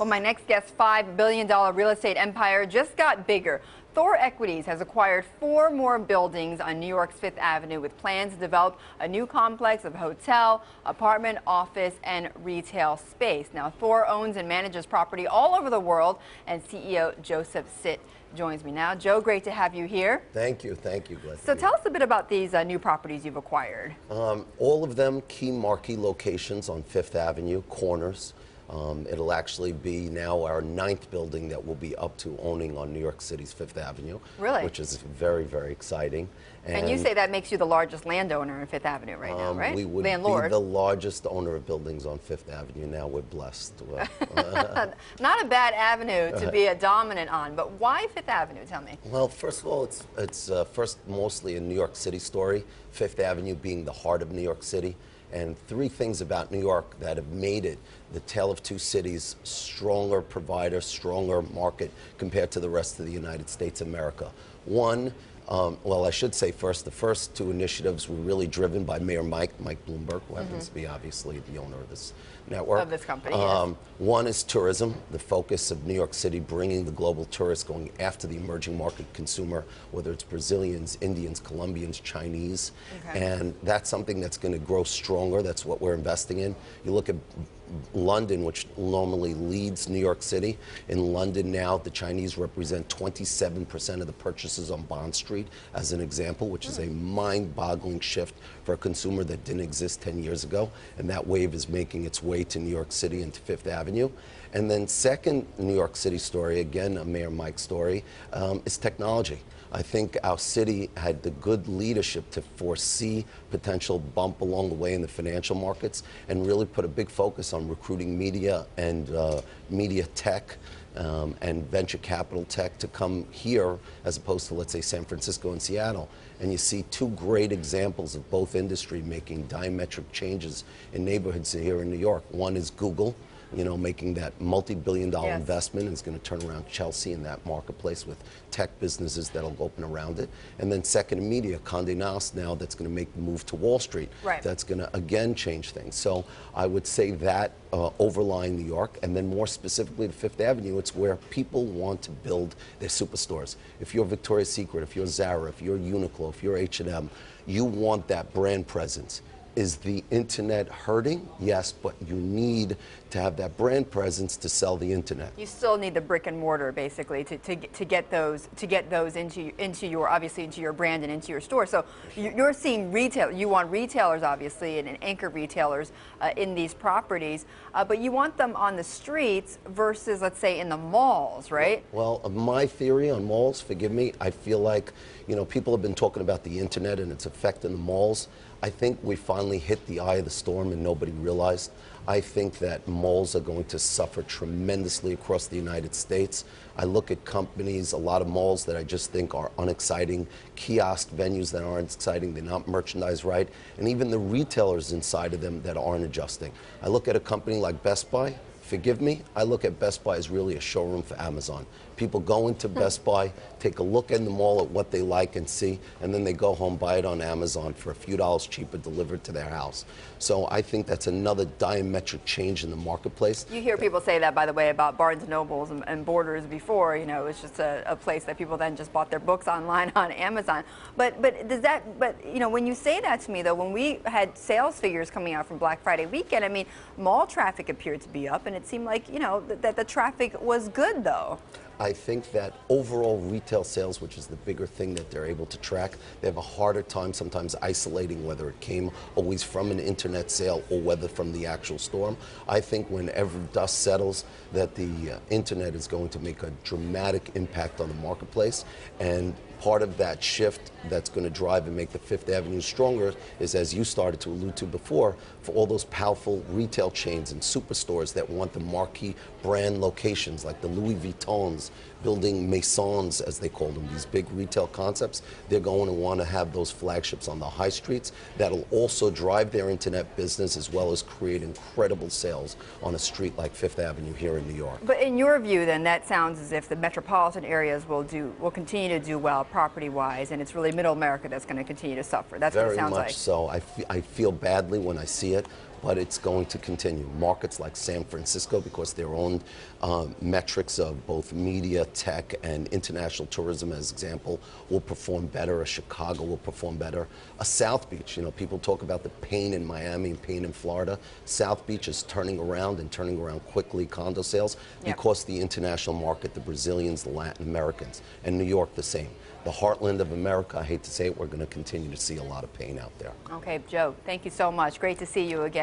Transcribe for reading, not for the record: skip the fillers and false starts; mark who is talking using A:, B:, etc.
A: Well, my next guest's $5 billion real estate empire just got bigger. Thor Equities has acquired 4 more buildings on New York's Fifth Avenue with plans to develop a new complex of hotel, apartment, office, and retail space. Now, Thor owns and manages property all over the world, and CEO Joseph Sitt joins me now. Joe, great to have you here.
B: Thank you. Glad
A: So tell us a bit about these new properties you've acquired.
B: All of them key marquee locations on Fifth Avenue, corners. It'll actually be now our 9th building that we'll be up to owning on New York City's Fifth Avenue.
A: Really?
B: Which is very, very exciting.
A: And you say that makes you the largest landowner in Fifth Avenue right now, right?
B: We would
A: Landlord.
B: be the largest owner of buildings on Fifth Avenue now. We're blessed.
A: Not a bad avenue to be a dominant on, but why Fifth Avenue? Tell me.
B: Well, first of all, it's first mostly a New York City story, Fifth Avenue being the heart of New York City. And 3 things about New York that have made it the tale of 2 cities, stronger provider, stronger market compared to the rest of the United States of America. One, well, I should say first, the first 2 initiatives were really driven by Mayor Mike Bloomberg, who happens to be obviously the owner of this network.
A: Of this company, yes.
B: One is tourism, the focus of New York City, bringing the global tourists, going after the emerging market consumer, whether it's Brazilians, Indians, Colombians, Chinese.
A: Okay.
B: And that's something that's going to grow stronger. That's what we're investing in. You look at London, which normally leads New York City. In London now, the Chinese represent 27% of the purchases on Bond Street, as an example, which is a mind-boggling shift for a consumer that didn't exist 10 years ago. And that wave is making its way to New York City and to Fifth Avenue. And then second New York City story, again, a Mayor Mike story, is technology. I think our city had the good leadership to foresee potential bump along the way in the financial markets and really put a big focus on recruiting media and media tech and venture capital tech to come here as opposed to, let's say, San Francisco and Seattle. And you see 2 great examples of both industry making diametric changes in neighborhoods here in New York. One is Google, you know, making that multi-billion-dollar investment, and it's going to turn around Chelsea in that marketplace with tech businesses that'll open around it. And then second, media, Condé Nast now, that's going to make the move to Wall Street.
A: Right.
B: That's going to, again, change things. So I would say that overlying New York, and then more specifically to Fifth Avenue, it's where people want to build their superstores. If you're Victoria's Secret, if you're Zara, if you're Uniqlo, if you're H&M, you want that brand presence. Is the internet hurting? Yes, but you need to have that brand presence to sell the internet.
A: You still need the brick and mortar, basically, to get those into your, obviously, into your brand and into your store. So you're seeing retail. You want retailers, obviously, and anchor retailers in these properties, but you want them on the streets versus, let's say, in the malls, right?
B: Well, my theory on malls, forgive me, I feel like, you know, people have been talking about the internet and its effect in the malls. I think we finally hit the eye of the storm and nobody realized. I think that malls are going to suffer tremendously across the United States. I look at companies, a lot of malls that I just think are unexciting, kiosk venues that aren't exciting, they're not merchandised right, and even the retailers inside of them that aren't adjusting. I look at a company like Best Buy. Forgive me, I look at Best Buy as really a showroom for Amazon. People go into Best Buy, take a look in the mall at what they like and see, and then they go home, buy it on Amazon for a few dollars cheaper, delivered to their house. So I think that's another diametric change in the marketplace. You
A: hear people say that, by the way, about Barnes & Nobles and Borders before. You know, it's just a place that people then just bought their books online on Amazon. But does that? But you know, when you say that to me, though, when we had sales figures coming out from Black Friday weekend, I mean, mall traffic appeared to be up, and it seemed like, you know, that the traffic was good, though.
B: I think that overall retail sales, which is the bigger thing that they're able to track, they have a harder time sometimes isolating whether it came always from an internet sale or whether from the actual store. I think whenever dust settles, that the internet is going to make a dramatic impact on the marketplace, and part of that shift that's going to drive and make the Fifth Avenue stronger is, as you started to allude to before, for all those powerful retail chains and superstores that want the marquee brand locations like the Louis Vuittons, building maisons, as they call them, these big retail concepts. They're going to want to have those flagships on the high streets. That'll also drive their internet business as well as create incredible sales on a street like Fifth Avenue here in New York.
A: But in your view, then, that sounds as if the metropolitan areas will continue to do well property-wise, and it's really Middle America that's going to continue to suffer. That's what it sounds like.
B: Very much so. I feel badly when I see it. but it's going to continue. Markets like San Francisco, because their own metrics of both media, tech, and international tourism, as example, will perform better. A Chicago will perform better. A South Beach, you know, people talk about the pain in Miami and pain in Florida. South Beach is turning around and turning around quickly, condo sales, because the international market, the Brazilians, the Latin Americans, and New York the same. The heartland of America, I hate to say it, we're going to continue to see a lot of pain out there.
A: Okay, Joe, thank you so much. Great to see you again.